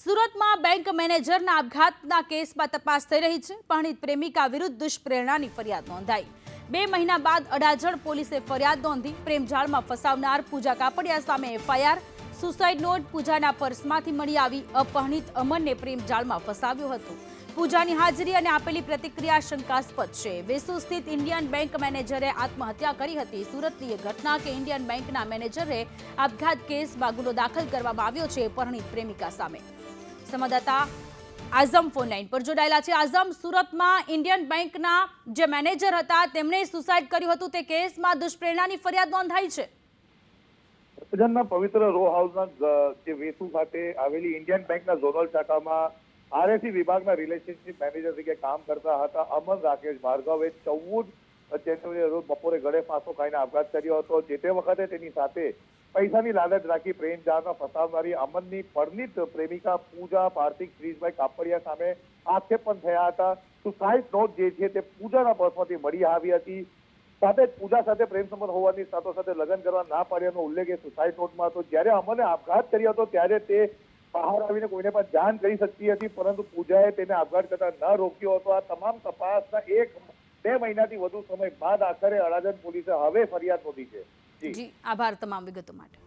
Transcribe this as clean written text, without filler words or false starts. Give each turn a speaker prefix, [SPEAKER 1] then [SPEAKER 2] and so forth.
[SPEAKER 1] સુરતમાં બેંક મેનેજરના આપઘાતના કેસમાં તપાસ થઈ રહી છે. પરણિત પ્રેમિકા વિરુદ્ધ દુષ્પ્રેરણાની ફરિયાદ નોંધાઈ. 2 મહિના બાદ અડાજણ પોલીસે ફરિયાદ નોંધી. પ્રેમજાળમાં ફસાવનાર પૂજા કાપડિયા સામે એફઆઈઆર. સુસાઇડ નોટ પૂજાના પર્સમાંથી મળી આવી. અપહરણિત અમનને પ્રેમજાળમાં ફસાવ્યો હતો. પૂજાની હાજરી અને આપેલી પ્રતિક્રિયા શંકાસ્પદ છે. વેસુ સ્થિત ઇન્ડિયન બેંક મેનેજરે આત્મહત્યા કરી હતી. સુરતની ઘટના કે ઇન્ડિયન બેંકના મેનેજરે આપઘાત કેસમાં ગુનો દાખલ કરવામાં આવ્યો છે પરણિત પ્રેમિકા સામે. સંવાદદાતા આઝમ ફોન લાઈન પર જોડાયેલા છે. આઝમ, સુરતમાં ઇન્ડિયન બેંકના જે મેનેજર હતા તેમણે સુસાઇડ કર્યું હતું, તે કેસમાં દુષ્પ્રેરણાની ફરિયાદ નોંધાઈ છે.
[SPEAKER 2] પવિત્ર રો હાઉસના જે વેસુ ખાતે આવેલી ઇન્ડિયન બેંકના ઝોનલ શાખામાં આરએસી વિભાગના રિલેશનશિપ મેનેજર તરીકે કામ કરતા હતા અમન રાકેશ ભાર્ગવે 14 જાન્યુઆરીના રોજ બપોરે ગળે ફાંસો ખાઈને આપઘાત કર્યો હતો. જે તે વખતે તેની સાથે પૈસાની લાલચ રાખી પ્રેમજાળમાં ફસાવનારી અમનની પરણિત પ્રેમિકા પૂજા પાર્થિક શ્રીજભાઈ કાપડિયા સામે આક્ષેપ પણ થયા હતા. સુસાઇડ નોટ જે છે તે પૂજાના પર્સમાંથી મળી આવી હતી. સાથે પૂજા સાથે પ્રેમ સંબંધ હોવાની સાથે લગ્ન કરવા ના પાડ્યાનો ઉલ્લેખ એ સુસાઇડ નોટમાં હતો. જ્યારે અમને આપઘાત કર્યો હતો ત્યારે તે બહાર આવીને કોઈને પણ જાણ કરી શકતી હતી, પરંતુ પૂજાએ તેને આપઘાત કરતા ન રોક્યો હતો. આ તમામ તપાસના 2 મહિનાથી વધુ સમય બાદ આખરે અડાજણ પોલીસે હવે ફરિયાદ નોંધી છે.
[SPEAKER 1] જી, આભાર તમામ વિગતો માટે.